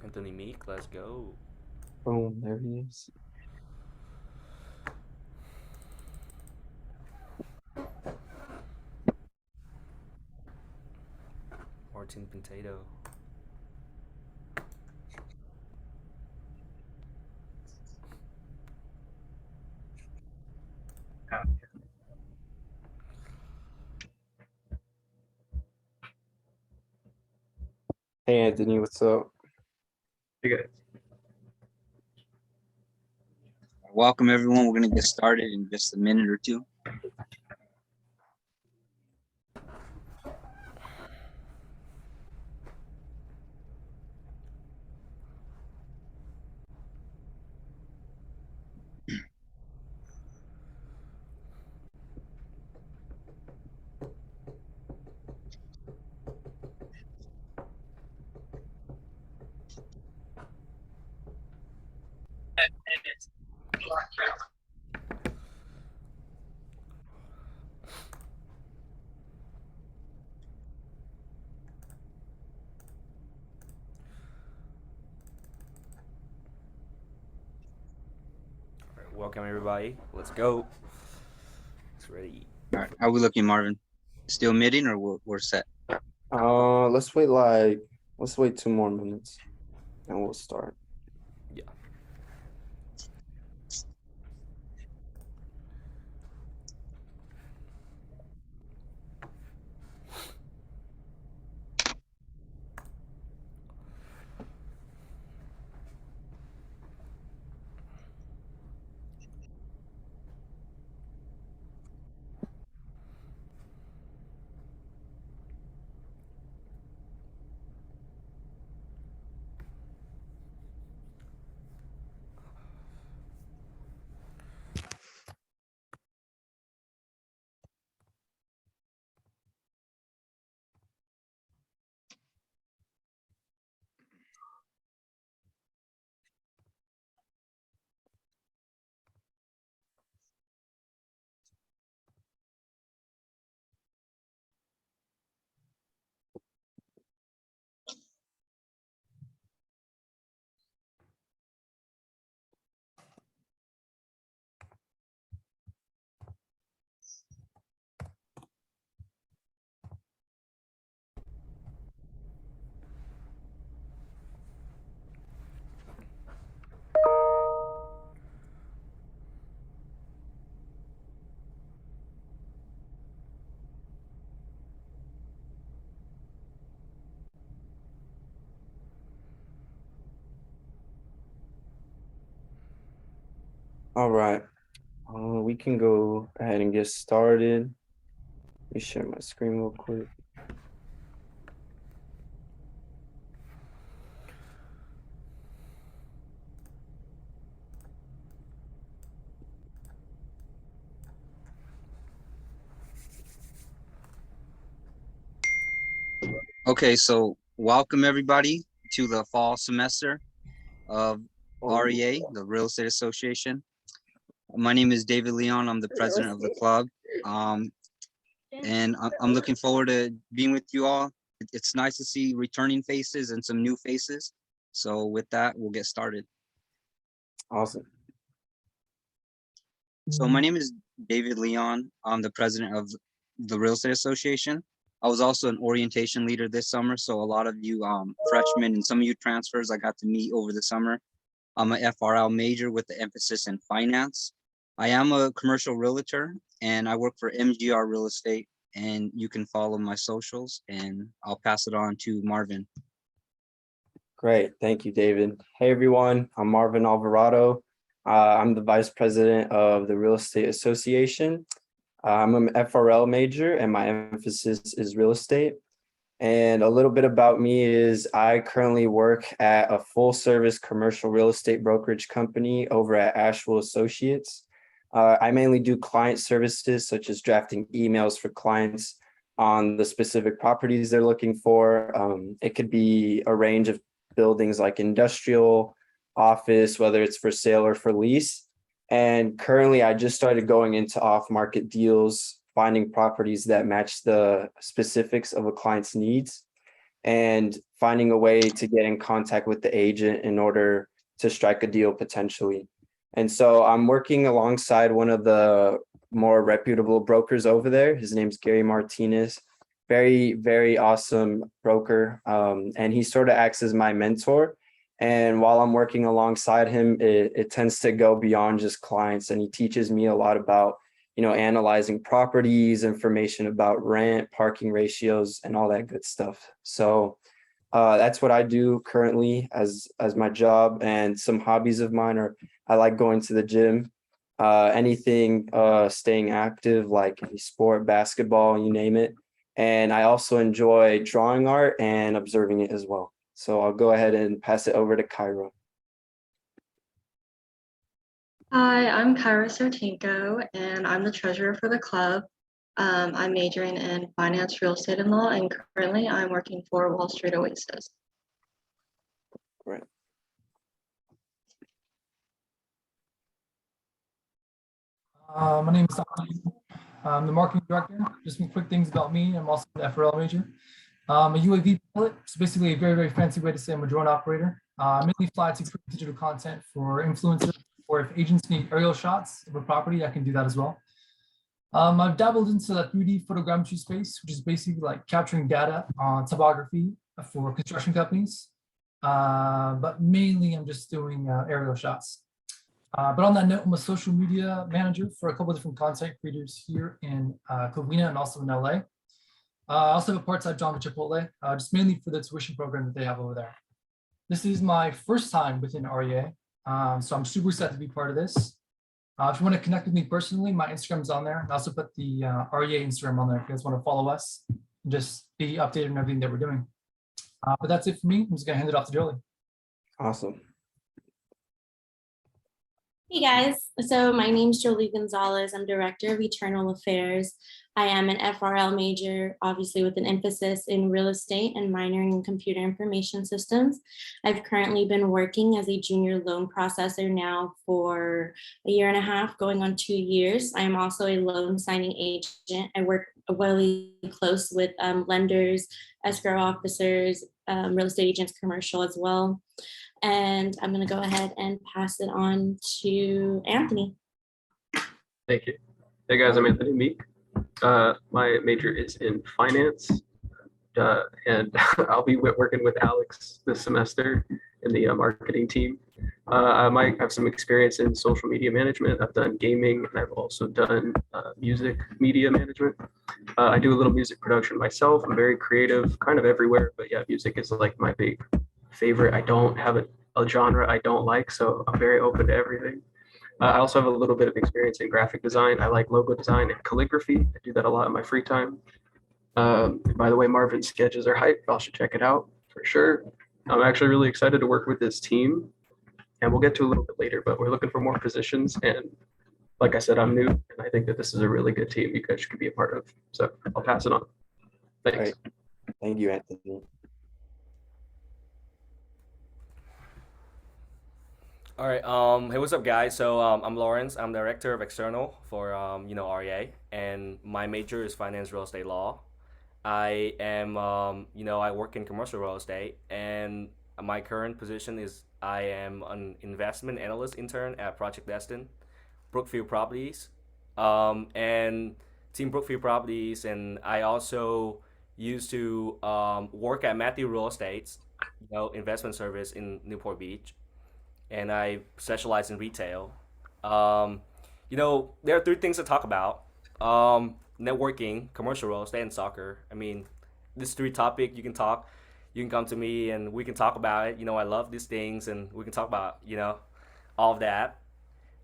Anthony Meek, let's go. Boom, there he is. Martin Potato. Hey Anthony, what's up? Good. Welcome everyone. We're going to get started in just a minute or two. All right, welcome everybody. Let's go. It's ready. All right. How are we looking, Marvin? Still muting or we're set? Let's wait 2 more minutes and we'll start. Yeah. All right. We can go ahead and get started. Let me share my screen real quick. Okay, so welcome everybody to the fall semester of REA, the Real Estate Association. My name is David Leon. I'm the president of the club. And I'm looking forward to being with you all. It's nice to see returning faces and some new faces. So with that, we'll get started. Awesome. So my name is David Leon. I'm the president of the Real Estate Association. I was also an orientation leader this summer. So a lot of you freshmen and some of you transfers I got to meet over the summer. I'm a FRL major with the emphasis in finance. I am a commercial realtor and I work for MGR Real Estate, and you can follow my socials and I'll pass it on to Marvin. Great. Thank you, David. Hey, everyone. I'm Marvin Alvarado. I'm the vice president of the Real Estate Association. I'm an FRL major and my emphasis is real estate. And a little bit about me is I currently work at a full service commercial real estate brokerage company over at Asheville Associates. I mainly do client services such as drafting emails for clients on the specific properties they're looking for. It could be a range of buildings like industrial, office, whether it's for sale or for lease. And currently I just started going into off-market deals, finding properties that match the specifics of a client's needs. and finding a way to get in contact with the agent in order to strike a deal potentially. And so I'm working alongside one of the more reputable brokers over there. His name's Gary Martinez. Very, very awesome broker. And he sort of acts as my mentor. And while I'm working alongside him, it tends to go beyond just clients. And he teaches me a lot about, analyzing properties, information about rent, parking ratios, and all that good stuff. So that's what I do currently as my job. And some hobbies of mine are, I like going to the gym, anything staying active, like any sport, basketball, you name it. And I also enjoy drawing art and observing it as well. So I'll go ahead and pass it over to Kyra. Hi, I'm Kyra Sotinko, and I'm the treasurer for the club. I'm majoring in finance, real estate, and law, and currently I'm working for Wall Street Oasis. Great. My name is Sanjay. I'm the marketing director. Just some quick things about me. I'm also an FRL major. I'm a UAV pilot. It's basically a very, very fancy way to say I'm a drone operator. I mainly fly to create digital content for influencers, or if agents need aerial shots of a property, I can do that as well. I've dabbled into the 3D photogrammetry space, which is basically like capturing data on topography for construction companies. But mainly I'm just doing aerial shots. But on that note, I'm a social media manager for a couple of different content creators here in Covina and also in LA. I also have a part-time job at Chipotle, just mainly for the tuition program that they have over there. This is my first time within REA, so I'm super excited to be part of this. If you want to connect with me personally, my Instagram is on there. And I also put the REA Instagram on there if you guys want to follow us and just be updated on everything that we're doing. But that's it for me. I'm just going to hand it off to Jolie. Awesome. Hey guys, so my name's Jolie Gonzalez. I'm Director of Eternal Affairs. I am an FRL major, obviously with an emphasis in real estate and minoring in computer information systems. I've currently been working as a junior loan processor now for 1.5 years, going on 2 years. I am also a loan signing agent. I work really close with lenders, escrow officers, real estate agents, commercial as well. And I'm going to go ahead and pass it on to Anthony. Thank you. Hey guys, I'm Anthony Meek. My major is in finance, and I'll be working with Alex this semester in the marketing team. I might have some experience in social media management. I've done gaming, and I've also done music media management. I do a little music production myself. I'm very creative, kind of everywhere, but yeah, music is like my big favorite. I don't have a genre I don't like, so I'm very open to everything. I also have a little bit of experience in graphic design. I like logo design and calligraphy. I do that a lot in my free time. By the way, Marvin's sketches are hype. Y'all should check it out for sure. I'm actually really excited to work with this team, and we'll get to a little bit later, but we're looking for more positions. And like I said, I'm new, and I think that this is a really good team you guys could be a part of. So I'll pass it on. Thanks. Great. Thank you, Anthony. All right. Hey, what's up, guys? So I'm Lawrence. I'm director of external for REA, and my major is finance, real estate, law. I am I work in commercial real estate, and my current position is I am an investment analyst intern at Project Destin, Brookfield Properties, and Team Brookfield Properties, and I also used to work at Matthew Real Estates, investment service in Newport Beach, and I specialize in retail. There are 3 things to talk about: networking, commercial real estate, and soccer. I mean, this 3 topic you can talk. You can come to me and we can talk about it. I love these things, and we can talk about all of that.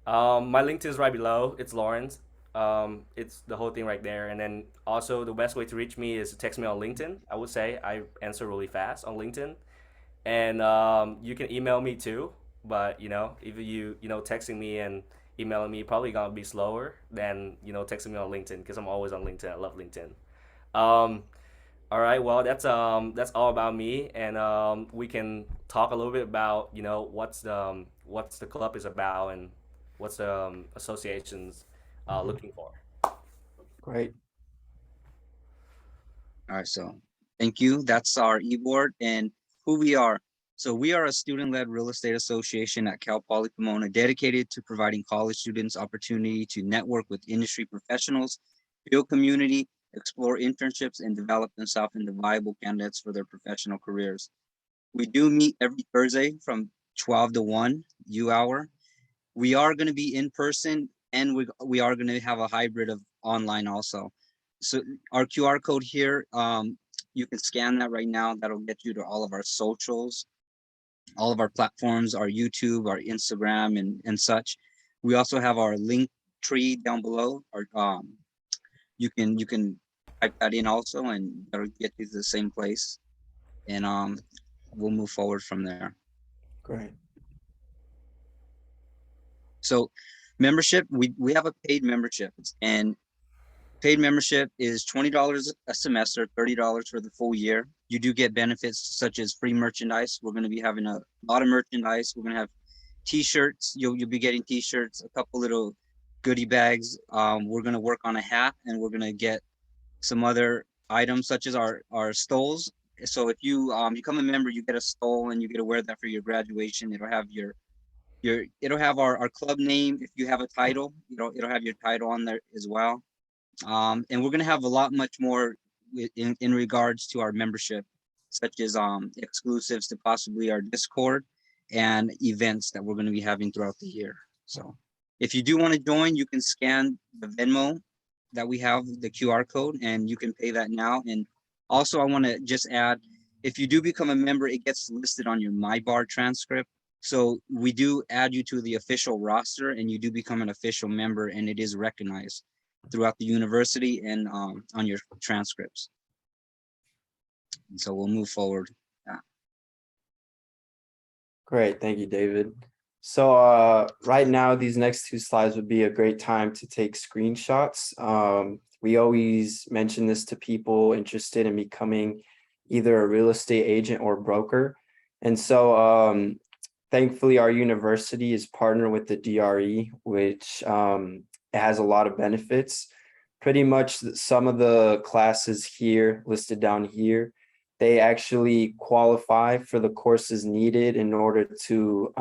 My LinkedIn is right below. It's Lawrence. It's the whole thing right there. And then also the best way to reach me is to text me on LinkedIn. I would say I answer really fast on LinkedIn, and you can email me too. But if you texting me and emailing me, probably gonna be slower than texting me on LinkedIn, because I'm always on LinkedIn. I love LinkedIn. All right, well, that's all about me, and we can talk a little bit about what's the club is about and what's the associations looking for. Great. All right, so Thank you. That's our e-board and who we are. So we are a student-led real estate association at Cal Poly Pomona dedicated to providing college students opportunity to network with industry professionals, build community, explore internships, and develop themselves into viable candidates for their professional careers. We do meet every Thursday from 12 to 1 U hour. We are going to be in person and we are going to have a hybrid of online also. So our QR code here, you can scan that right now. That'll get you to all of our socials, all of our platforms, our YouTube, our Instagram, and such. We also have our link tree down below. Or you can type that in also, and that'll get you to the same place. And we'll move forward from there. Great. So membership, we have a paid membership, and paid membership is $20 a semester, $30 for the full year. You do get benefits such as free merchandise. We're going to be having a lot of merchandise. We're going to have t-shirts. You'll be getting t-shirts, a couple little goodie bags. We're going to work on a hat, and we're going to get some other items such as our stoles. So if you become a member, you get a stole and you get to wear that for your graduation. It'll have it'll have our club name. If you have a title, it'll have your title on there as well. And we're going to have a lot much more in regards to our membership, such as exclusives to possibly our Discord and events that we're going to be having throughout the year. So if you do want to join, you can scan the Venmo that we have, the QR code, and you can pay that now. And also I want to just add, if you do become a member, it gets listed on your MyBar transcript. So we do add you to the official roster, and you do become an official member, and it is recognized throughout the university and on your transcripts. And so we'll move forward. Great, thank you, David. So right now, these next two slides would be a great time to take screenshots. We always mention this to people interested in becoming either a real estate agent or broker. And so thankfully, our university is partnered with the DRE, which it has a lot of benefits. Pretty much some of the classes here listed down here, they actually qualify for the courses needed in order to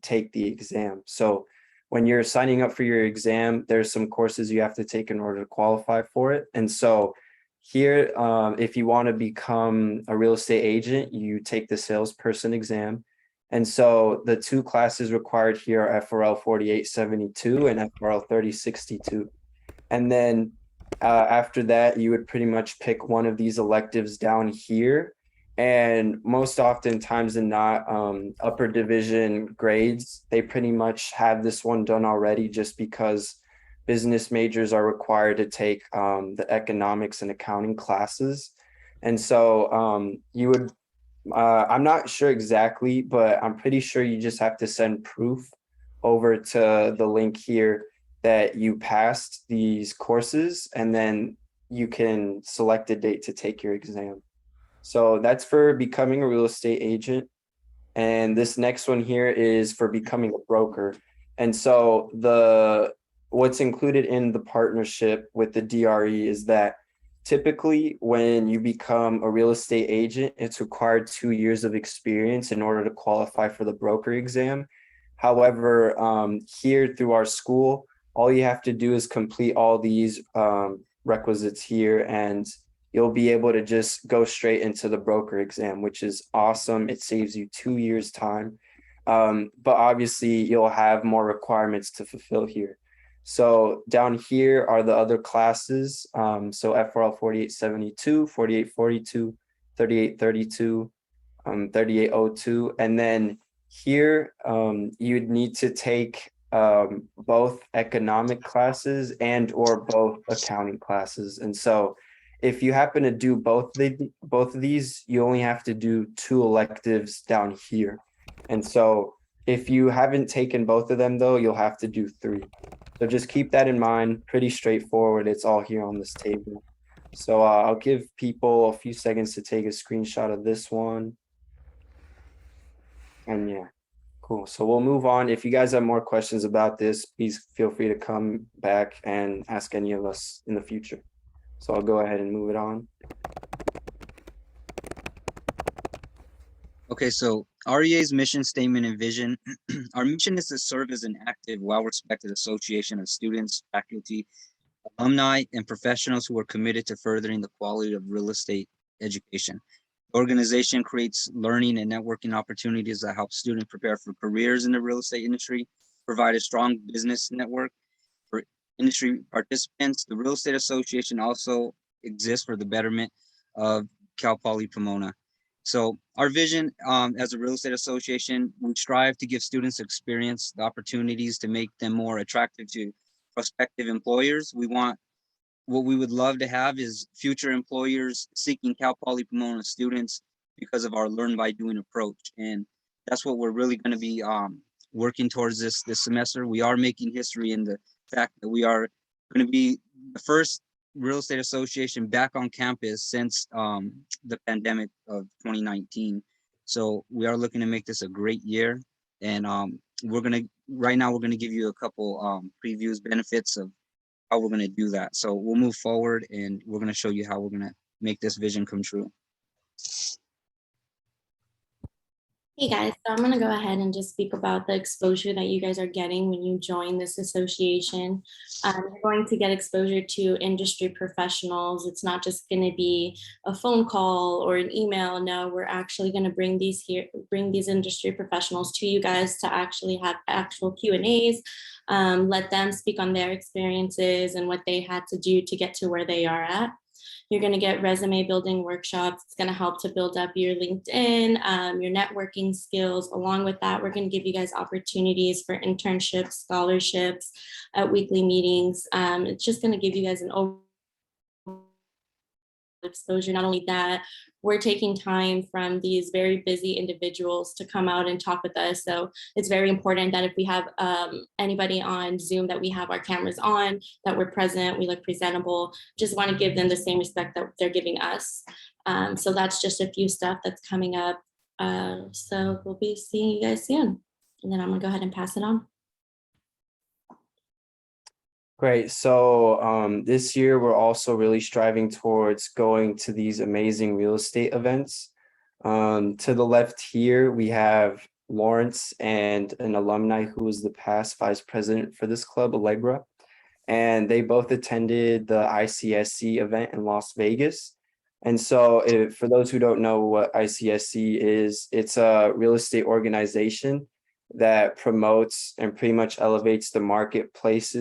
take the exam. So when you're signing up for your exam, there's some courses you have to take in order to qualify for it. And so here, if you want to become a real estate agent, you take the salesperson exam. And so the two classes required here are FRL 4872 and FRL 3062. And then after that, you would pretty much pick one of these electives down here. And most oftentimes than not, upper division grades, they pretty much have this one done already, just because business majors are required to take the economics and accounting classes. And so you would, I'm not sure exactly, but I'm pretty sure you just have to send proof over to the link here that you passed these courses, and then you can select a date to take your exam. So that's for becoming a real estate agent. And this next one here is for becoming a broker. And so what's included in the partnership with the DRE is that typically when you become a real estate agent, it's required 2 years of experience in order to qualify for the broker exam. However, here through our school, all you have to do is complete all these requisites here, and you'll be able to just go straight into the broker exam, which is awesome. It saves you 2 years' time. But obviously, you'll have more requirements to fulfill here. So down here are the other classes. So FRL 4872, 4842, 3832, 3802. And then here, you'd need to take both economic classes and or both accounting classes. And so if you happen to do both of these, you only have to do 2 electives down here. And so if you haven't taken both of them though, you'll have to do 3. So just keep that in mind. Pretty straightforward. It's all here on this table. So I'll give people a few seconds to take a screenshot of this one. And yeah. Cool. So we'll move on. If you guys have more questions about this, please feel free to come back and ask any of us in the future. So I'll go ahead and move it on. Okay, so REA's mission statement and vision. Our mission is to serve as an active, well-respected association of students, faculty, alumni, and professionals who are committed to furthering the quality of real estate education. The organization creates learning and networking opportunities that help students prepare for careers in the real estate industry, provide a strong business network for industry participants. The Real Estate Association also exists for the betterment of Cal Poly Pomona. So our vision as a real estate association, we strive to give students experience, the opportunities to make them more attractive to prospective employers. What we would love to have is future employers seeking Cal Poly Pomona students because of our learn by doing approach. And that's what we're really going to be working towards this semester. We are making history in the fact that we are going to be the first real estate association back on campus since the pandemic of 2019. So we are looking to make this a great year. And right now we're going to give you a couple previews, benefits of how we're going to do that. So we'll move forward and we're going to show you how we're going to make this vision come true. Hey guys, so I'm gonna go ahead and just speak about the exposure that you guys are getting when you join this association. You're going to get exposure to industry professionals. It's not just gonna be a phone call or an email. No, we're actually gonna bring these industry professionals to you guys to actually have actual Q&As, let them speak on their experiences and what they had to do to get to where they are at. You're going to get resume building workshops. It's going to help to build up your LinkedIn, your networking skills. Along with that, we're going to give you guys opportunities for internships, scholarships, weekly meetings. It's just going to give you guys an overall exposure. Not only that, we're taking time from these very busy individuals to come out and talk with us. So it's very important that if we have anybody on Zoom, that we have our cameras on, that we're present, we look presentable. Just want to give them the same respect that they're giving us. So that's just a few stuff that's coming up. So we'll be seeing you guys soon. And then I'm gonna go ahead and pass it on. Great. So this year, we're also really striving towards going to these amazing real estate events. To the left here, we have Lawrence and an alumni who was the past vice president for this club, Allegra. And they both attended the ICSC event in Las Vegas. And so for those who don't know what ICSC is, it's a real estate organization that promotes and pretty much elevates the marketplace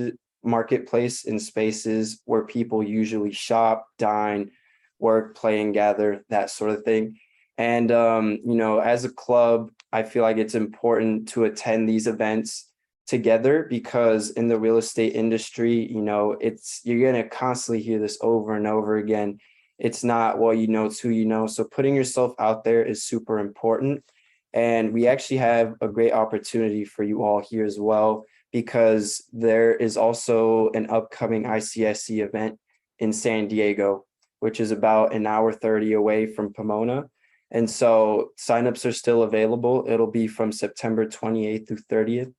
in spaces where people usually shop, dine, work, play, and gather, that sort of thing. And, as a club, I feel like it's important to attend these events together because in the real estate industry, you're going to constantly hear this over and over again. It's not what you know, it's who you know. So putting yourself out there is super important. And we actually have a great opportunity for you all here as well, because there is also an upcoming ICSC event in San Diego, which is about an hour 30 away from Pomona. And so signups are still available. It'll be from September 28th through 30th.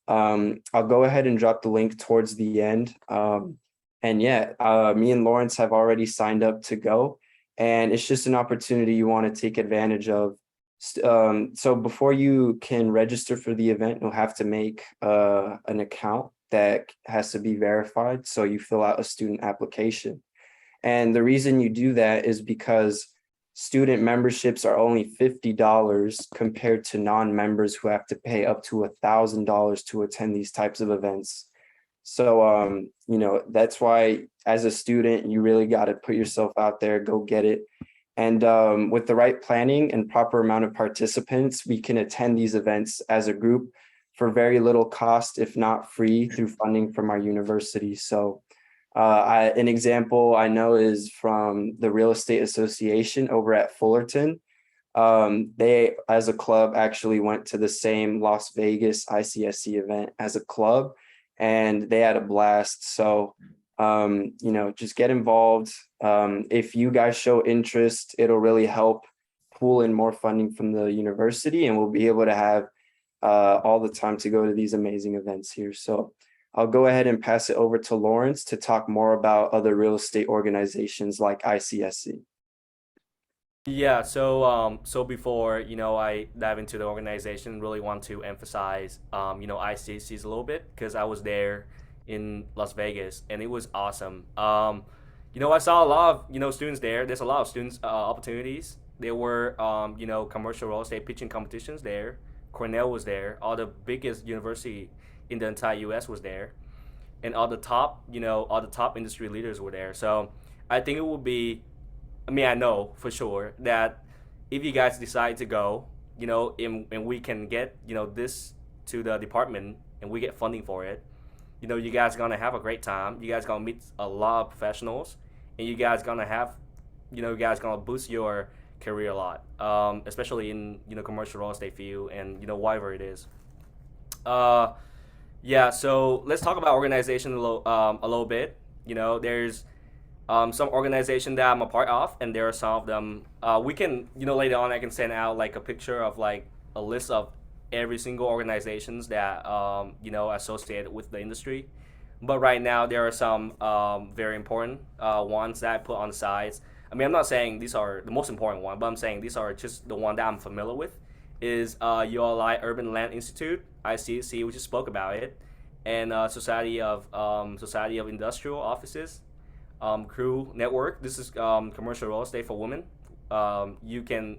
I'll go ahead and drop the link towards the end. Me and Lawrence have already signed up to go. And it's just an opportunity you want to take advantage of. So before you can register for the event, you'll have to make an account that has to be verified. So you fill out a student application. And the reason you do that is because student memberships are only $50 compared to non-members who have to pay up to $1,000 to attend these types of events. So, that's why as a student, you really got to put yourself out there, go get it. And with the right planning and proper amount of participants, we can attend these events as a group for very little cost, if not free, through funding from our university. So an example I know is from the Real Estate Association over at Fullerton. They, as a club, actually went to the same Las Vegas ICSC event as a club, and they had a blast. So just get involved. If you guys show interest, it'll really help pull in more funding from the university, and we'll be able to have all the time to go to these amazing events here. So I'll go ahead and pass it over to Lawrence to talk more about other real estate organizations like ICSC. Yeah, so before I dive into the organization, really want to emphasize ICC's a little bit because I was there in Las Vegas and it was awesome. I saw a lot of students there. There's a lot of students opportunities. There were commercial real estate pitching competitions there. Cornell was there. All the biggest university in the entire U.S. was there, and all the top industry leaders were there. So I think it would be, I mean, I know for sure that if you guys decide to go, and we can get, this to the department and we get funding for it, you guys gonna have a great time. You guys gonna meet a lot of professionals, and you guys gonna have, you guys gonna boost your career a lot, especially in commercial real estate field and whatever it is. Uh, yeah, so let's talk about organization a little bit. There's some organization that I'm a part of, and there are some of them. We can, later on, I can send out like a picture of like a list of every single organizations that associated with the industry. But right now, there are some very important ones that I put on the sides. I mean, I'm not saying these are the most important one, but I'm saying these are just the one that I'm familiar with. Is ULI Urban Land Institute, ICC, we just spoke about it, and Society of Industrial Offices, Crew Network. This is commercial real estate for women. You can,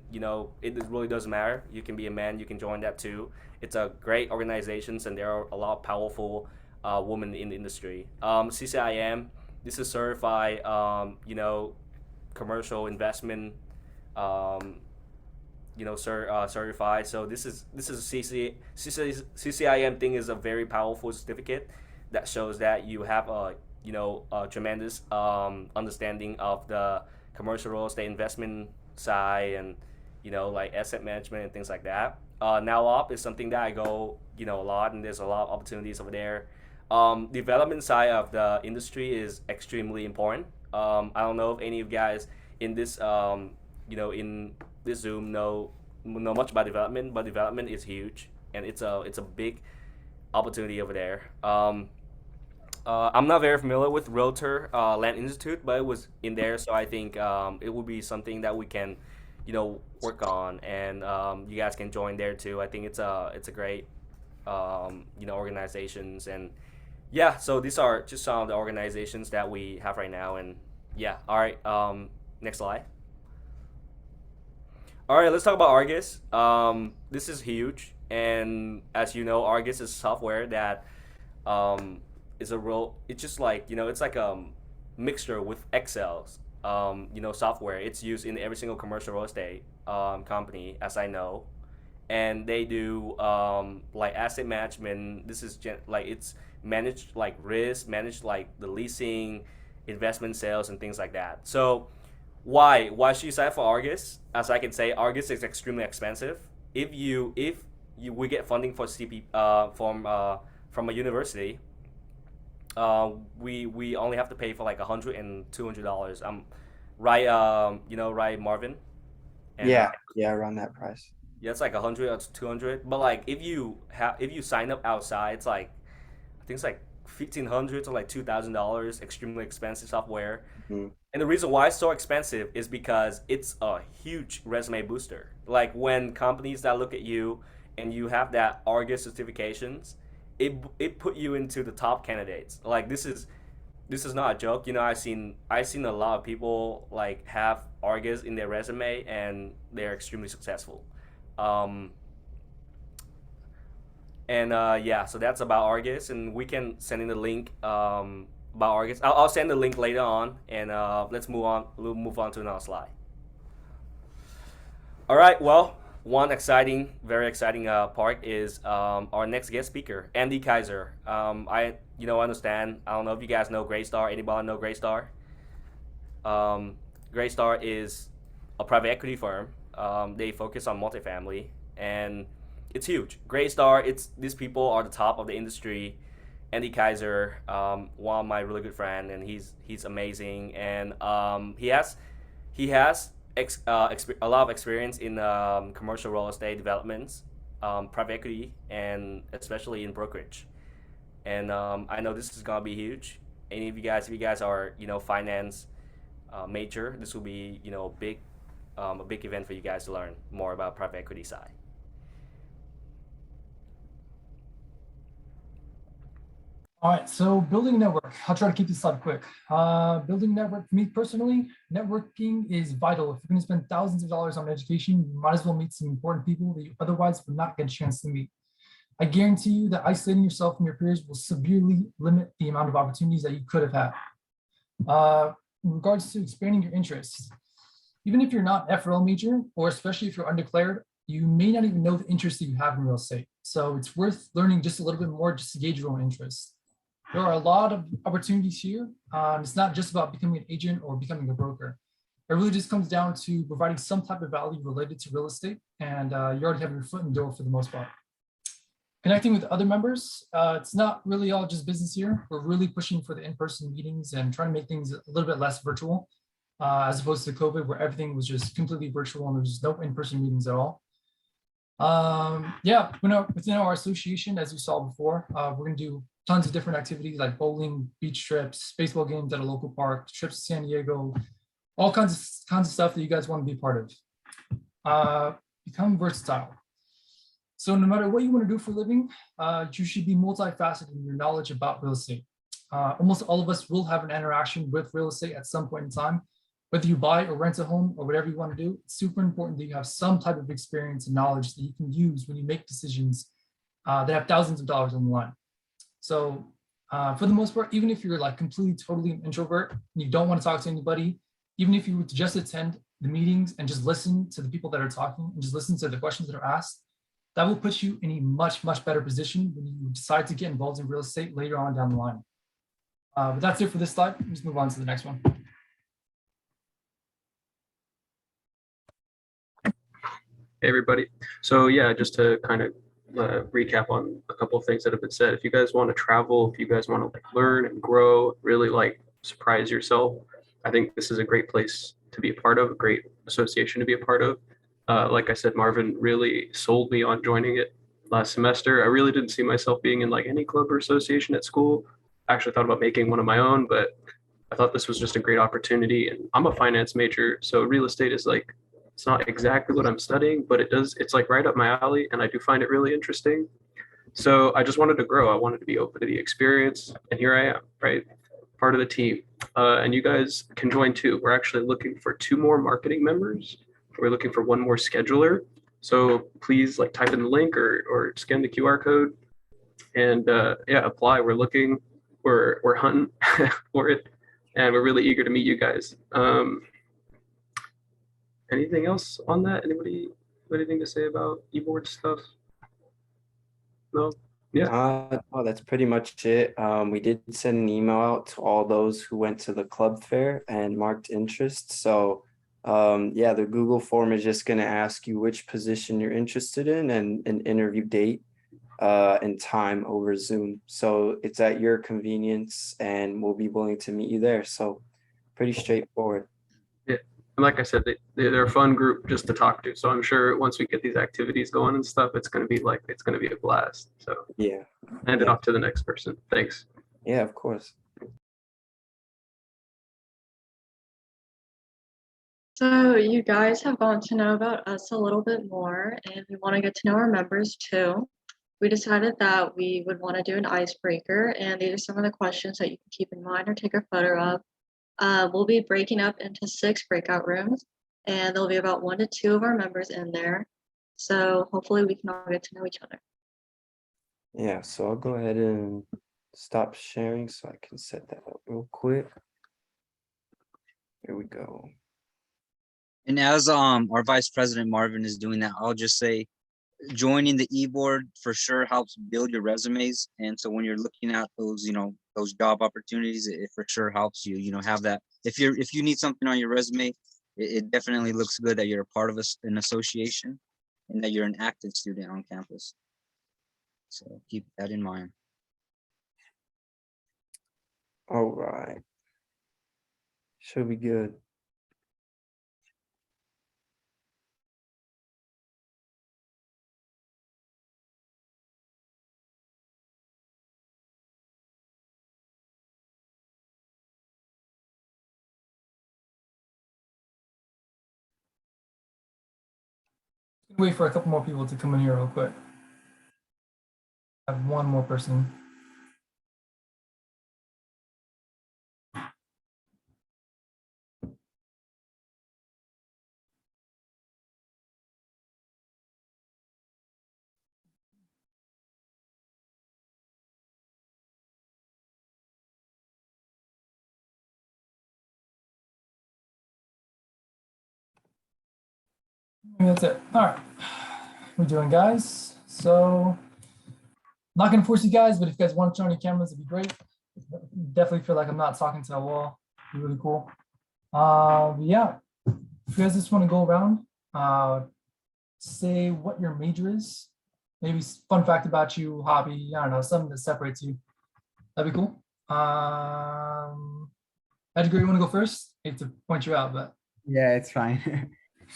it really doesn't matter. You can be a man, you can join that too. It's a great organizations, and there are a lot of powerful women in the industry. CCIM, this is certified, commercial investment, um, certified. So this is CCIM thing is a very powerful certificate that shows that you have a tremendous understanding of the commercial real estate investment side and like asset management and things like that. Now op is something that I go a lot, and there's a lot of opportunities over there. Development side of the industry is extremely important. I don't know if any of you guys in this in this Zoom know much about development, but development is huge, and it's a big opportunity over there. I'm not very familiar with Realtor Land Institute, but it was in there, so I think it would be something that we can, work on, and you guys can join there too. I think it's a great, organizations, and yeah. So these are just some of the organizations that we have right now, and yeah. All right. Next slide. All right, let's talk about Argus. This is huge, and as you know, Argus is software that is a real. It's just like it's like a mixture with Excel's. Software. It's used in every single commercial real estate company, as I know, and they do like asset management. This is like it's managed like risk, managed like the leasing, investment sales, and things like that. So why should you sign up for Argus? As I can say, Argus is extremely expensive. If you we get funding for CP from a university, we only have to pay for like $100 and $200. Right, right, Marvin. And Yeah, around that price. yeah, it's like 100 or 200. But like if you sign up outside, it's like I think it's like 1,500 to like $2,000. Extremely expensive software. Mhm. And the reason why it's so expensive is because it's a huge resume booster. Like when companies that look at you and you have that Argus certifications, it put you into the top candidates. Like this is not a joke. I've seen a lot of people like have Argus in their resume and they're extremely successful. Um, and yeah, so that's about Argus, and we can send in the link about Argus. I'll send the link later on, and let's move on. We'll move on to another slide. All right. Well, one exciting, very exciting part is our next guest speaker, Andy Kaiser. Understand. I don't know if you guys know Greystar. Anybody know Greystar? Greystar is a private equity firm. They focus on multifamily, and it's huge. Greystar. These people are the top of the industry. Andy Kaiser, one of my really good friend, and he's amazing, and he has a lot of experience in commercial real estate developments, private equity, and especially in brokerage. And I know this is gonna be huge. Any of you guys, if you guys are finance major, this will be big a big event for you guys to learn more about private equity side. All right, so building a network. I'll try to keep this slide quick. Building a network, for me personally, networking is vital. If you're going to spend thousands of dollars on education, you might as well meet some important people that you otherwise would not get a chance to meet. I guarantee you that isolating yourself from your peers will severely limit the amount of opportunities that you could have had. In regards to expanding your interests, even if you're not an FRL major, or especially if you're undeclared, you may not even know the interest that you have in real estate. So it's worth learning just a little bit more just to gauge your own interest. There are a lot of opportunities here. It's not just about becoming an agent or becoming a broker. It really just comes down to providing some type of value related to real estate, and you already have your foot in the door for the most part. Connecting with other members, it's not really all just business here. We're really pushing for the in-person meetings and trying to make things a little bit less virtual, as opposed to COVID, where everything was just completely virtual and there's no in-person meetings at all. Yeah, within our association, as you saw before, we're gonna do tons of different activities like bowling, beach trips, baseball games at a local park, trips to San Diego, all kinds of stuff that you guys want to be part of. Become versatile. So no matter what you want to do for a living, you should be multifaceted in your knowledge about real estate. Almost all of us will have an interaction with real estate at some point in time. Whether you buy or rent a home or whatever you want to do, it's super important that you have some type of experience and knowledge that you can use when you make decisions that have thousands of dollars on the line. So for the most part, even if you're like completely, totally an introvert and you don't want to talk to anybody, even if you would just attend the meetings and just listen to the people that are talking and just listen to the questions that are asked, that will put you in a much, much better position when you decide to get involved in real estate later on down the line. But that's it for this slide. Let's move on to the next one. Hey everybody. So yeah, just to kind of recap on a couple of things that have been said. If you guys want to travel, if you guys want to like learn and grow, really like surprise yourself, I think this is a great place to be a part of, a great association to be a part of. Like I said, Marvin really sold me on joining it last semester. I really didn't see myself being in like any club or association at school. I actually thought about making one of my own, but I thought this was just a great opportunity. And I'm a finance major, so real estate is like, it's not exactly what I'm studying, but it's like right up my alley, and I do find it really interesting. So I just wanted to grow. I wanted to be open to the experience, and here I am, right? Part of the team. And you guys can join too. We're actually looking for 2 more marketing members. We're looking for 1 more scheduler. So please like type in the link or scan the QR code and yeah, apply. We're looking, we're hunting for it, and we're really eager to meet you guys. Anything else on that? Anybody have anything to say about e-board stuff? No? Yeah. Oh, that's pretty much it. We did send an email out to all those who went to the club fair and marked interest. So yeah, the Google form is just going to ask you which position you're interested in and an interview date and time over Zoom. So it's at your convenience and we'll be willing to meet you there. So pretty straightforward. Yeah. And like I said, they're a fun group just to talk to. So I'm sure once we get these activities going and stuff, it's going to be a blast. So Yeah. hand it Yeah. off to the next person. Thanks. Yeah, of course. So you guys have gotten to know about us a little bit more, and we want to get to know our members too. We decided that we would want to do an icebreaker, and these are some of the questions that you can keep in mind or take a photo of. We'll be breaking up into 6 breakout rooms, and there'll be about 1 to 2 of our members in there. So hopefully we can all get to know each other. Yeah, so I'll go ahead and stop sharing so I can set that up real quick. Here we go. And as our vice president Marvin is doing that, I'll just say joining the e-board for sure helps build your resumes. And so when you're looking at those, those job opportunities, it for sure helps you, have that. If you need something on your resume, it definitely looks good that you're a part of an association and that you're an active student on campus. So keep that in mind. All right. Should be good. Wait for a couple more people to come in here real quick. I have one more person. And that's it. All right. We're doing, guys. So, not gonna force you guys, but if you guys want to turn on your cameras, it'd be great. Definitely feel like I'm not talking to a wall. It'd be really cool. Yeah. If you guys just want to go around, say what your major is, maybe fun fact about you, hobby, I don't know, something that separates you. That'd be cool. Edgar, you want to go first? I hate to point you out, but Yeah, it's fine.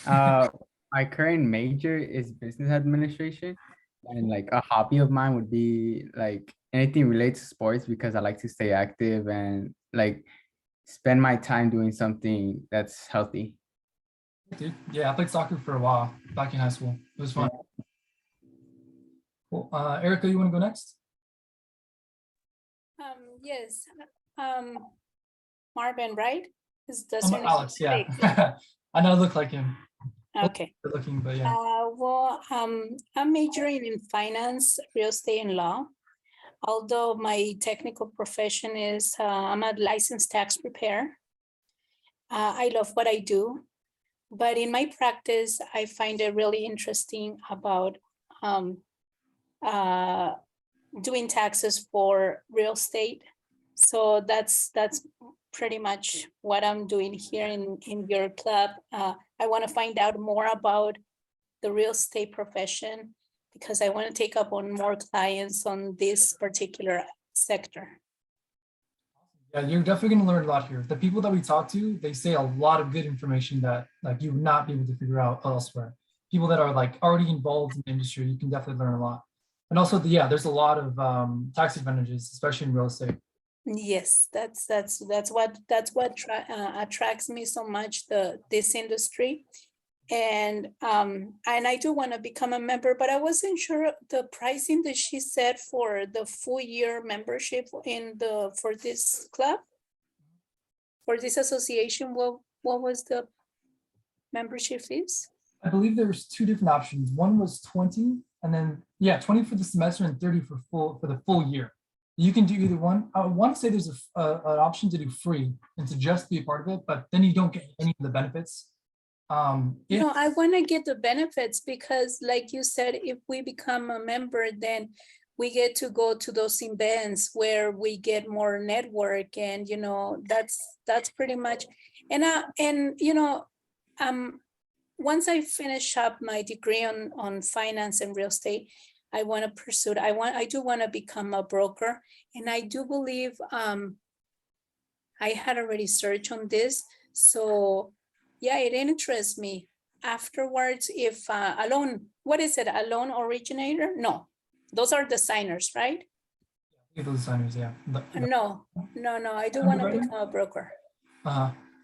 Uh, my current major is business administration, and like a hobby of mine would be like anything related to sports because I like to stay active and like spend my time doing something that's healthy. dude, yeah, I played soccer for a while back in high school. It was fun. Cool. Erica, you want to go next? Yes, Marvin, right? Oh, Alex, yeah. I know I look like him. Okay. Good looking, but yeah. Well, I'm majoring in finance, real estate, and law. Although my technical profession is I'm a licensed tax preparer. I love what I do, but in my practice, I find it really interesting about doing taxes for real estate. So that's pretty much what I'm doing here in your club. I want to find out more about the real estate profession because I want to take up on more clients on this particular sector. Yeah, you're definitely going to learn a lot here. The people that we talk to, they say a lot of good information that like you would not be able to figure out elsewhere. People that are like already involved in the industry, you can definitely learn a lot. And also, yeah, there's a lot of tax advantages, especially in real estate. Yes, that's what attracts me so much, this industry. And I do want to become a member, but I wasn't sure the pricing that she said for the full year membership for this club, for this association. What was the membership fees? I believe there was two different options. One was 20, and then 20 for the semester and 30 for the full year. You can do either one. I want to say there's an option to do free and to just be a part of it, but then you don't get any of the benefits. No, I want to get the benefits because like you said, if we become a member, then we get to go to those events where we get more network, and that's pretty much. And once I finish up my degree on finance and real estate, I want to pursue it. I do want to become a broker, and I do believe I had already searched on this, so yeah, it interests me. Afterwards, if a loan, what is it? A loan originator? No, those are the signers, right? Those signers, yeah. No, I do want to become a broker.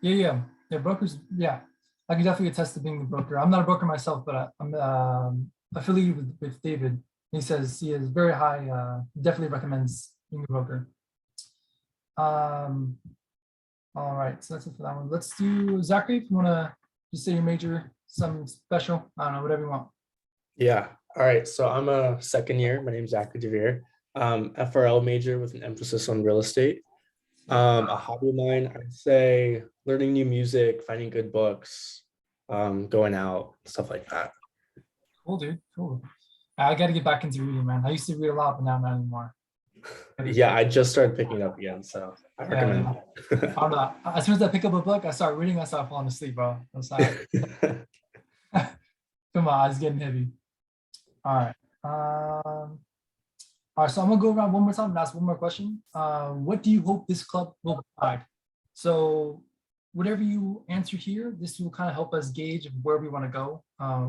Yeah. Brokers, yeah. I can definitely attest to being a broker. I'm not a broker myself, but I'm affiliated with David. He says he is very high, definitely recommends being a broker. All right, so that's it for that one. Let's do Zachary, if you want to just say your major, something special, I don't know, whatever you want. Yeah, all right, so I'm a second year. My name is Zachary Javier. FRL major with an emphasis on real estate. A hobby of mine, I'd say learning new music, finding good books, going out, stuff like that. Cool, dude, cool. I got to get back into reading, man. I used to read a lot, but now not anymore. Yeah, I just started picking up again, so I recommend it. I'm not. As soon as I pick up a book, I start reading, I start falling asleep, bro. Come on, it's getting heavy. All right. All right, so I'm gonna go around one more time and ask one more question. What do you hope this club will provide? So whatever you answer here, this will kind of help us gauge where we want to go,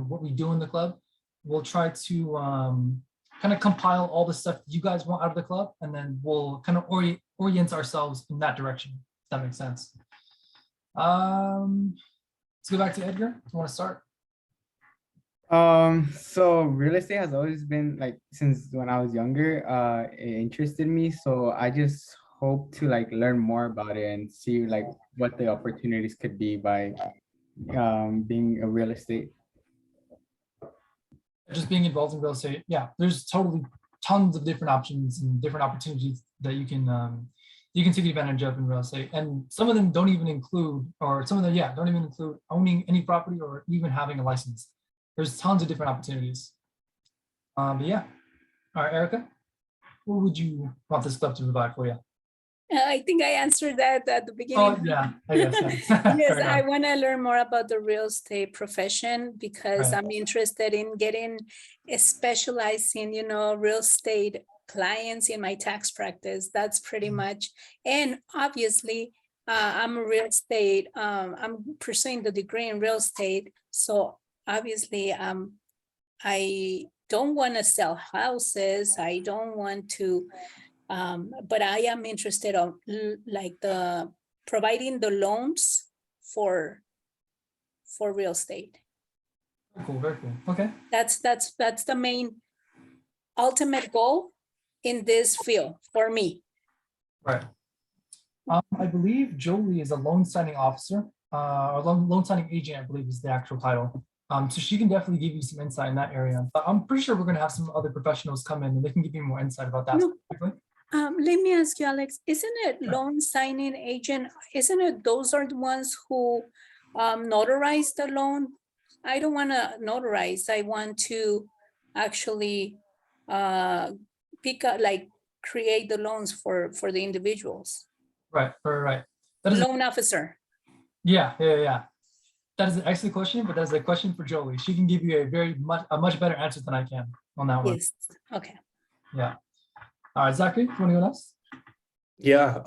what we do in the club. We'll try to kind of compile all the stuff you guys want out of the club, and then we'll kind of orient ourselves in that direction, if that makes sense. Let's go back to Edgar. You want to start? So real estate has always been like since when I was younger, it interested me. So I just hope to like learn more about it and see like what the opportunities could be by being a real estate. Just being involved in real estate, yeah, there's totally tons of different options and different opportunities that you can take advantage of in real estate. And some of them don't even include, or some of them, yeah, don't even include owning any property or even having a license. There's tons of different opportunities. But yeah, all right, Erica, what would you want this stuff to provide for you? I think I answered that at the Oh, beginning. yeah, I guess, yeah. Yes, Fair I enough. want to learn more about the real estate profession because Right. I'm interested in getting specializing, real estate clients in my tax practice. That's pretty much. And obviously, I'm a real estate, I'm pursuing the degree in real estate. So obviously, I don't want to sell houses. I don't want to, but I am interested on like the providing the loans for real estate. Very cool, very cool. Okay. That's the main ultimate goal in this field for me. Right. I believe Jolie is a loan signing officer, or loan signing agent, I believe is the actual title. So she can definitely give you some insight in that area. But I'm pretty sure we're going to have some other professionals come in and they can give you more insight about that. No. Specifically. Let me ask you, Alex, isn't it loan signing agent? Isn't it those are the ones who notarize the loan? I don't want to notarize. I want to actually pick up, like create the loans for the individuals. Right. That is Loan officer. yeah. That is an excellent question, but that's a question for Jolie. She can give you a much better answer than I can on that one. Yes. Okay. Yeah. All right, Zachary, you want to go next? Yeah,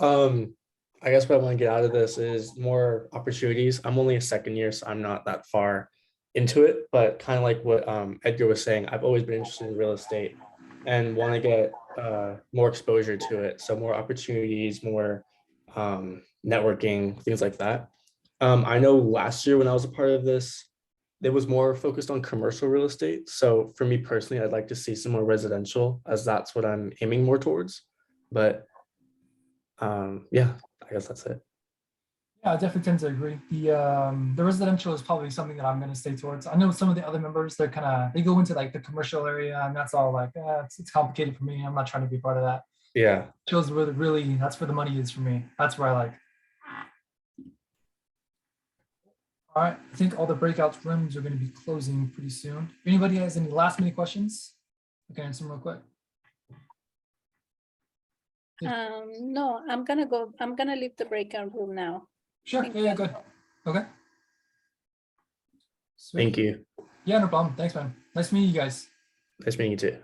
I guess what I want to get out of this is more opportunities. I'm only a second year, so I'm not that far into it, but kind of like what Edgar was saying, I've always been interested in real estate and want to get more exposure to it. So more opportunities, more networking, things like that. I know last year when I was a part of this, it was more focused on commercial real estate. So for me personally, I'd like to see some more residential as that's what I'm aiming more towards. But yeah, I guess that's it. Yeah, I definitely tend to agree. The residential is probably something that I'm going to stay towards. I know some of the other members, they go into like the commercial area, and that's all like it's complicated for me. I'm not trying to be part of that. Yeah. Shows really that's where the money is for me. That's where I like. All right, I think all the breakout rooms are going to be closing pretty soon. If anybody has any last minute questions, I can answer them real quick. No, I'm gonna leave the breakout room now. Sure. Yeah, good. Okay. Sweet. Thank you. Yeah, no problem. Thanks, man. Nice meeting you guys. Nice meeting you too.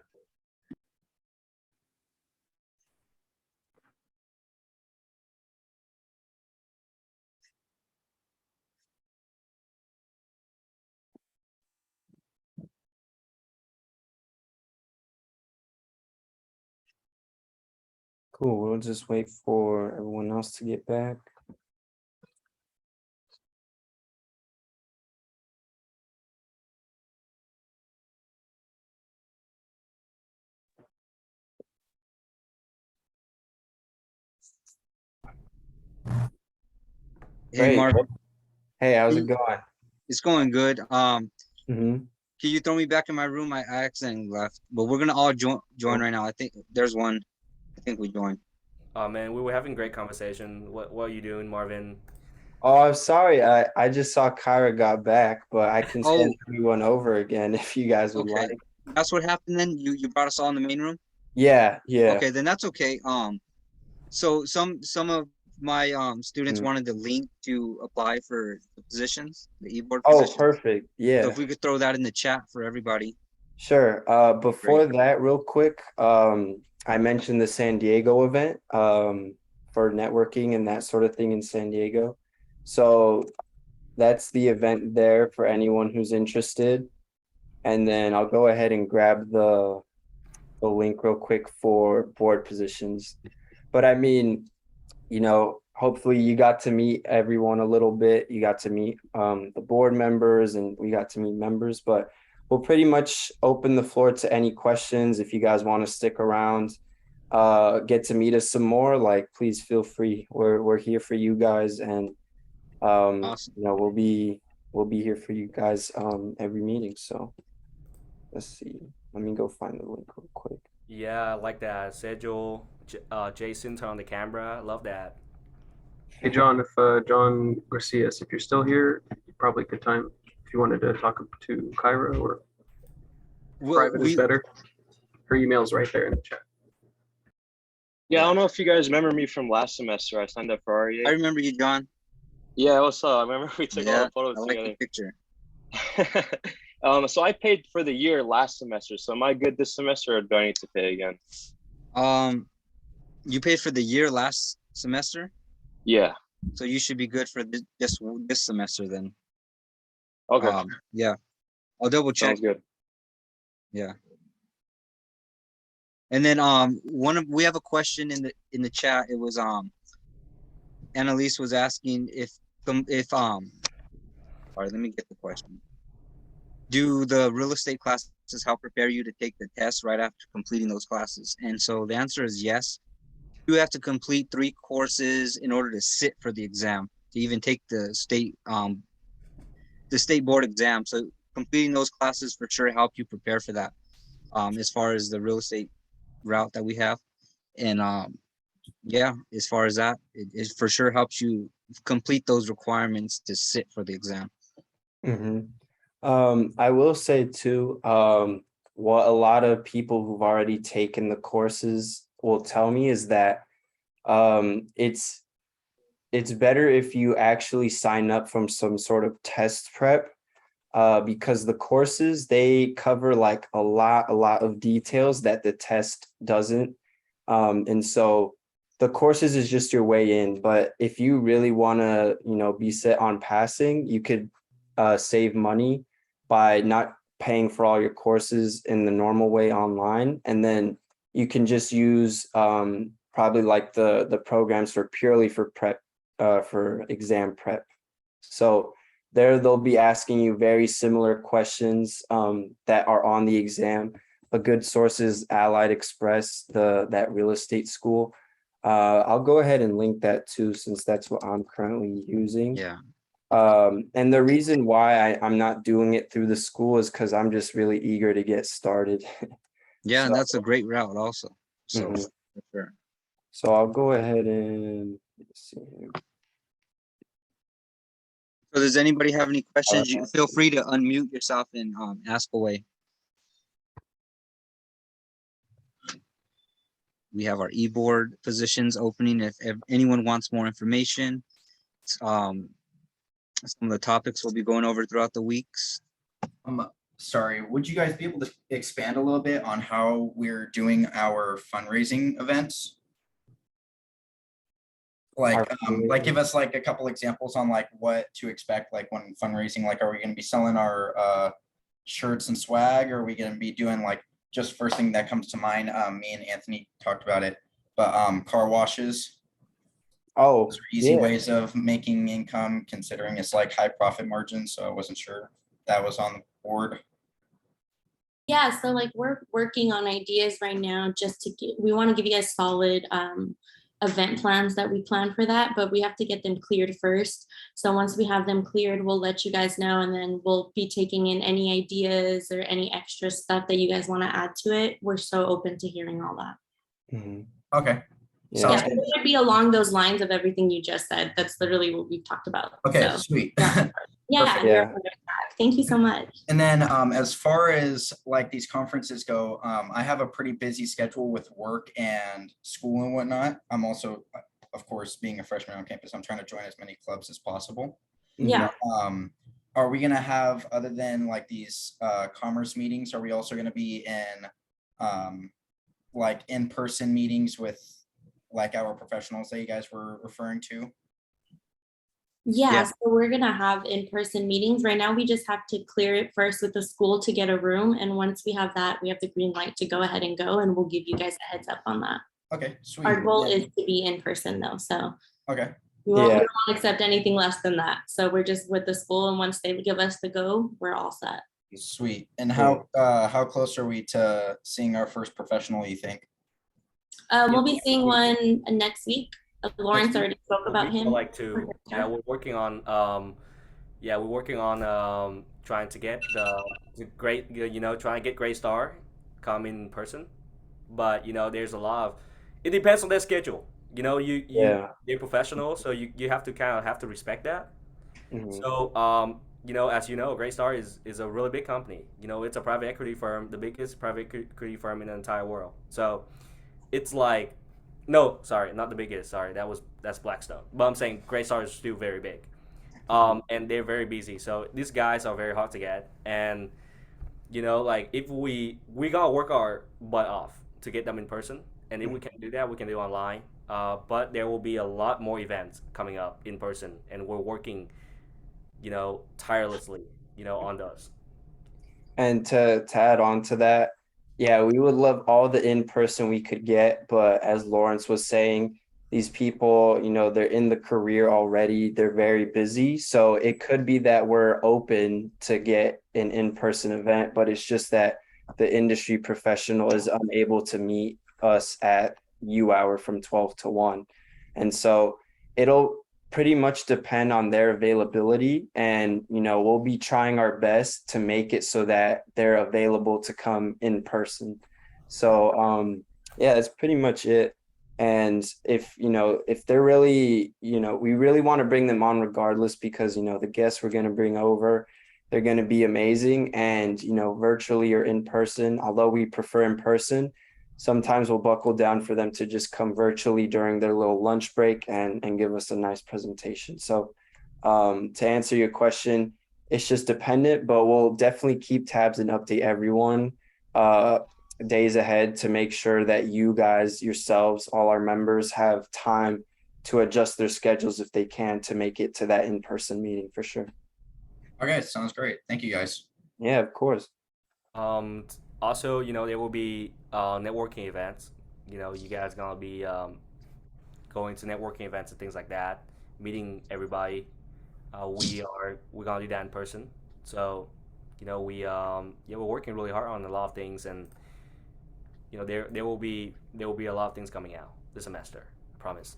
Cool. We'll just wait for everyone else to get back. Hey, Great. Mark, Hey, how's it going? it's going good. Mhm. Can you throw me back in my room? I accidentally left, but we're gonna all join right now. I think there's one. I think we joined. Oh man, we were having great conversation. What are you doing, Marvin? Oh, I'm sorry. I just saw Kyra got back, but I can Oh, send everyone over again if you guys would okay. like. That's what happened then. You brought us all in the main room. Yeah. Okay, then that's okay. So some of my students Mm. wanted the link to apply for the positions, the e-board Oh, positions. perfect. So Yeah. if we could throw that in the chat for everybody. Sure. Before that, real quick, I mentioned the San Diego event for networking and that sort of thing in San Diego. So that's the event there for anyone who's interested. And then I'll go ahead and grab the link real quick for board positions. But I mean, hopefully you got to meet everyone a little bit. You got to meet the board members and we got to meet members, but we'll pretty much open the floor to any questions. If you guys want to stick around, get to meet us some more, like, please feel free. We're here for you guys, and Awesome. you know, we'll be here for you guys every meeting. So let's see. Let me go find the link real quick. Yeah, I like that. Sergio, Jason, turn on the camera. Love that. Hey, John, if John Garcias, if you're still here, probably good time if you wanted to talk to Kyra, or Well, private is better. Her email's right there in the chat. Yeah, I don't know if you guys remember me from last semester. I signed up for REA. I remember you, John. Yeah, what's up? I remember we took all the photos I like together. the picture. So I paid for the year last semester. So am I good this semester, or do I need to pay again? You paid for the year last semester, Yeah. so you should be good for this semester then. Okay. Yeah, I'll double check. Sounds good. Yeah. And then we have a question in the chat. It was Annalise was asking if all right, let me get the question. Do the real estate classes help prepare you to take the test right after completing those classes? And so the answer is yes. You have to complete 3 courses in order to sit for the exam, to even take the state board exam. So completing those classes for sure help you prepare for that. As far as the real estate route that we have, and yeah, as far as that, it for sure helps you complete those requirements to sit for the exam. I will say too, what a lot of people who've already taken the courses will tell me is that it's better if you actually sign up from some sort of test prep, because the courses, they cover like a lot of details that the test doesn't. And so the courses is just your way in, but if you really want to, you know, be set on passing, you could save money by not paying for all your courses in the normal way online, and then you can just use probably like the programs for purely for prep, for exam prep. So they'll be asking you very similar questions that are on the exam. A good source is Allied Express, that real estate school. I'll go ahead and link that too, since that's what I'm currently using. Yeah. And the reason why I'm not doing it through the school is because I'm just really eager to get started. Yeah, So, and that's a great route also. So Mhm. for sure. So I'll go ahead and let's see here. So does anybody have any questions? You feel free to unmute yourself and ask away. We have our e-board positions opening if anyone wants more information. Some of the topics we'll be going over throughout the weeks. Sorry, would you guys be able to expand a little bit on how we're doing our fundraising events? Like give us like a couple examples on like what to expect, like when fundraising, like are we going to be selling our shirts and swag, or are we going to be doing like, just first thing that comes to mind, me and Anthony talked about it, but car washes. Oh, those are easy yeah. ways of making income, considering it's like high profit margin. So I wasn't sure that was on the board. Yeah, so like we're working on ideas right now just to get, we want to give you guys solid event plans that we plan for that, but we have to get them cleared first. So once we have them cleared, we'll let you guys know, and then we'll be taking in any ideas or any extra stuff that you guys want to add to it. We're so open to hearing all that. Okay. Yeah. Yeah, it would be along those lines of everything you just said. That's literally what we've talked about. Okay, So, sweet. yeah, Yeah. thank you so much. And then as far as like these conferences go, I have a pretty busy schedule with work and school and whatnot. I'm also, of course, being a freshman on campus, I'm trying to join as many clubs as possible. Yeah. Are we gonna have, other than like these commerce meetings, are we also gonna be in like in-person meetings with like our professionals that you guys were referring to? Yeah, so we're gonna have in-person meetings. Right now, we just have to clear it first with the school to get a room. And once we have that, we have the green light to go ahead and go, and we'll give you guys a heads up on that. Okay, sweet. Our goal is to be in person though, so. Okay. We won't accept anything less than that. So we're just with the school, and once they give us the go, we're all set. Sweet. And how close are we to seeing our first professional, you think? We'll be seeing one next week. Lawrence already spoke about We him. feel like to, yeah, we're working on trying to get the great, trying to get Great Star come in person. But there's a lot of, it depends on their schedule. Yeah. They're professional, so you have to kind of have to respect that. Mhm. So as you know, Great Star is a really big company. It's a private equity firm, the biggest private equity firm in the entire world. So it's like, no, sorry, not the biggest. Sorry, that's Blackstone. But I'm saying Great Star is still very big. And they're very busy. So these guys are very hard to get. And like if we gotta work our butt off to get them in person, and if we can do that, we can do online. But there will be a lot more events coming up in person, and we're working, tirelessly, on those. And to add on to that, yeah, we would love all the in-person we could get, but as Lawrence was saying, these people, they're in the career already, they're very busy. So it could be that we're open to get an in-person event, but it's just that the industry professional is unable to meet us at U hour from 12 to 1. And so it'll pretty much depend on their availability, and we'll be trying our best to make it so that they're available to come in person. So yeah, that's pretty much it. And if they're really, we really want to bring them on regardless, because the guests we're going to bring over, they're going to be amazing. And virtually or in person, although we prefer in person, sometimes we'll buckle down for them to just come virtually during their little lunch break and give us a nice presentation. So to answer your question, it's just dependent, but we'll definitely keep tabs and update everyone days ahead to make sure that you guys yourselves, all our members, have time to adjust their schedules if they can to make it to that in-person meeting for sure. Okay, sounds great. Thank you guys. Yeah, of course. Also, there will be networking events. You guys gonna be going to networking events and things like that, meeting everybody. We're gonna do that in person. So, we're working really hard on a lot of things, and there will be a lot of things coming out this semester. I promise.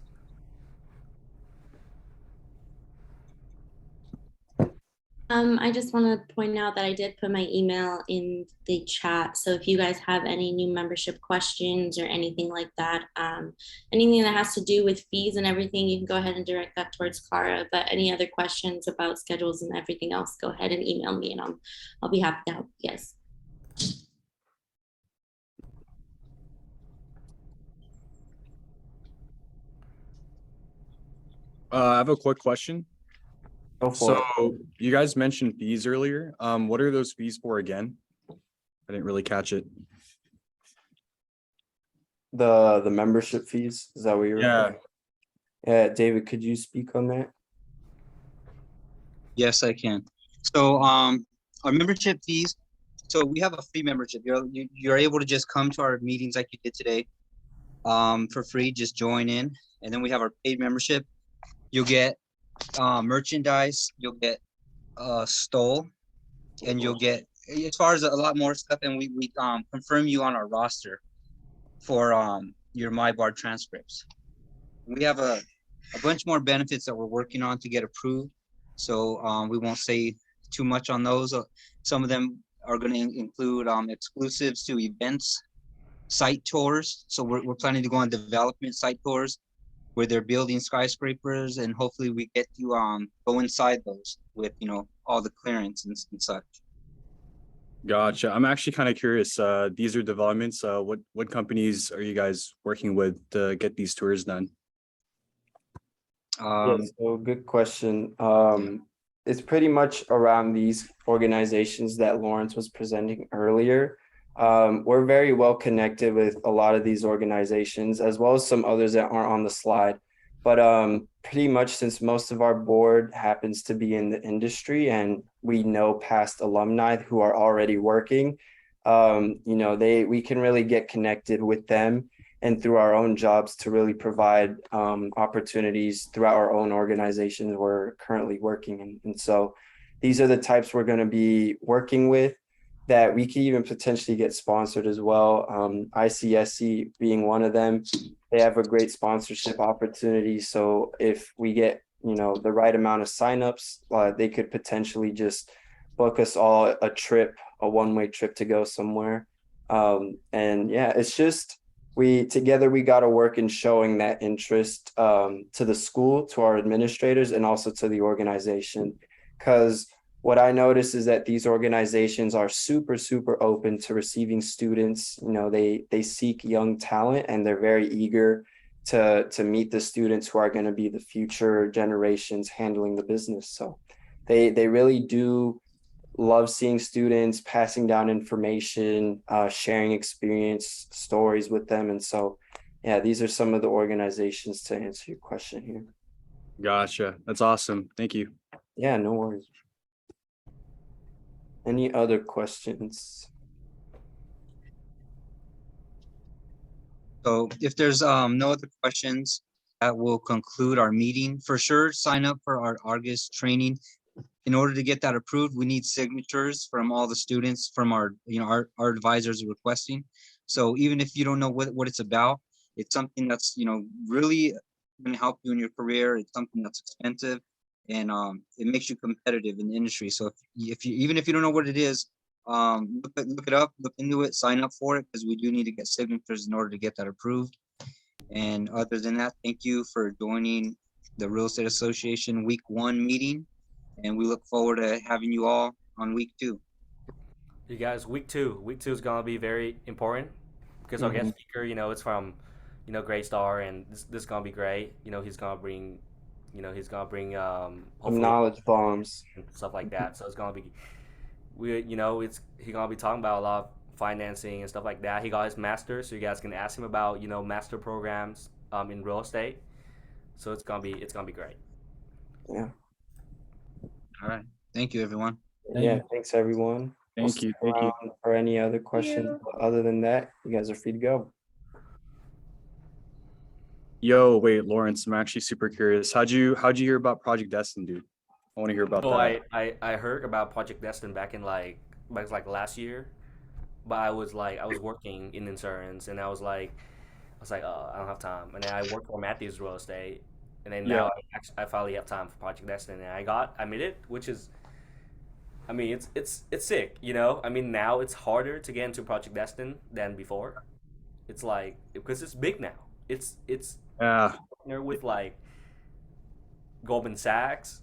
I just want to point out that I did put my email in the chat. So if you guys have any new membership questions or anything like that, anything that has to do with fees and everything, you can go ahead and direct that towards Cara. But any other questions about schedules and everything else, go ahead and email me, and I'll be happy to help you guys. I have a quick question. Go for So you guys mentioned fees earlier. What are those fees for again? I didn't really catch it. The membership fees, is that what you're Yeah. referring? Yeah, David, could you speak on that? Yes, I can. So our membership fees. So we have a free membership. You're able to just come to our meetings like you did today, for free. Just join in, and then we have our paid membership. You'll get merchandise. You'll get stole, and you'll get, as far as a lot more stuff. And we confirm you on our roster for your MyBar transcripts. We have a bunch more benefits that we're working on to get approved. So we won't say too much on those. Some of them are going to include exclusives to events, site tours. So we're planning to go on development site tours where they're building skyscrapers, and hopefully we get to go inside those with all the clearance and such. Gotcha. I'm actually kind of curious. These are developments. What companies are you guys working with to get these tours done? Yeah, so good question. It's pretty much around these organizations that Lawrence was presenting earlier. We're very well connected with a lot of these organizations, as well as some others that aren't on the slide. But pretty much, since most of our board happens to be in the industry and we know past alumni who are already working, we can really get connected with them and through our own jobs to really provide opportunities throughout our own organizations we're currently working in. And so these are the types we're going to be working with. that we could even potentially get sponsored as well. ICSC being one of them, they have a great sponsorship opportunity. So if we get, the right amount of signups, they could potentially just book us all a trip, a one-way trip to go somewhere. And yeah, it's just, we got to work in showing that interest to the school, to our administrators, and also to the organization. Because what I notice is that these organizations are super, super open to receiving students. They seek young talent, and they're very eager to meet the students who are going to be the future generations handling the business. So they really do love seeing students, passing down information, sharing experience stories with them. And so, yeah, these are some of the organizations to answer your question here. Gotcha. That's awesome. Thank you. Yeah, no worries. Any other questions? So if there's no other questions, that will conclude our meeting. For sure, sign up for our August training. In order to get that approved, we need signatures from all the students from our advisors requesting. So even if you don't know what it's about, it's something that's, really going to help you in your career. It's something that's expensive, and it makes you competitive in the industry. So even if you don't know what it is, look it up, look into it, sign up for it, because we do need to get signatures in order to get that approved. And other than that, thank you for joining the Real Estate Association Week 1 meeting. And we look forward to having you all on week 2. You guys, week two is gonna be very important because our guest speaker, it's from, Great Star, and this is gonna be great. He's gonna bring, hopefully Knowledge bombs and stuff like that. So it's gonna be, he gonna be talking about a lot of financing and stuff like that. He got his master's, so you guys can ask him about, master programs in real estate. So it's gonna be great. Yeah. All right. Thank you, everyone. Yeah, thanks everyone. We'll Thank you. stick Thank you. around for any other questions. But other than that, you guys are free to go. Yo, wait, Lawrence, I'm actually super curious. How'd you hear about Project Destin, dude? I want to hear about So that. I heard about Project Destin back in like last year, but I was working in insurance, and I was like, oh, I don't have time. And then I worked for Matthews Real Estate, and then Yeah. now I finally have time for Project Destin, and I made it, which is, I mean, it's sick, I mean, now it's harder to get into Project Destin than before. It's like, because it's big now. It's Yeah. partner with like Goldman Sachs,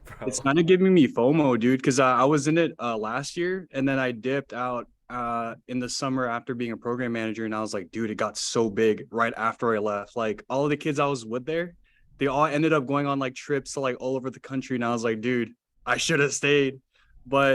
bro. It's kind of giving me FOMO, dude, because I was in it last year, and then I dipped out in the summer after being a program manager, and I was like, dude, it got so big right after I left. Like all of the kids I was with there, they all ended up going on like trips to like all over the country, and I was like, dude, I should have stayed. But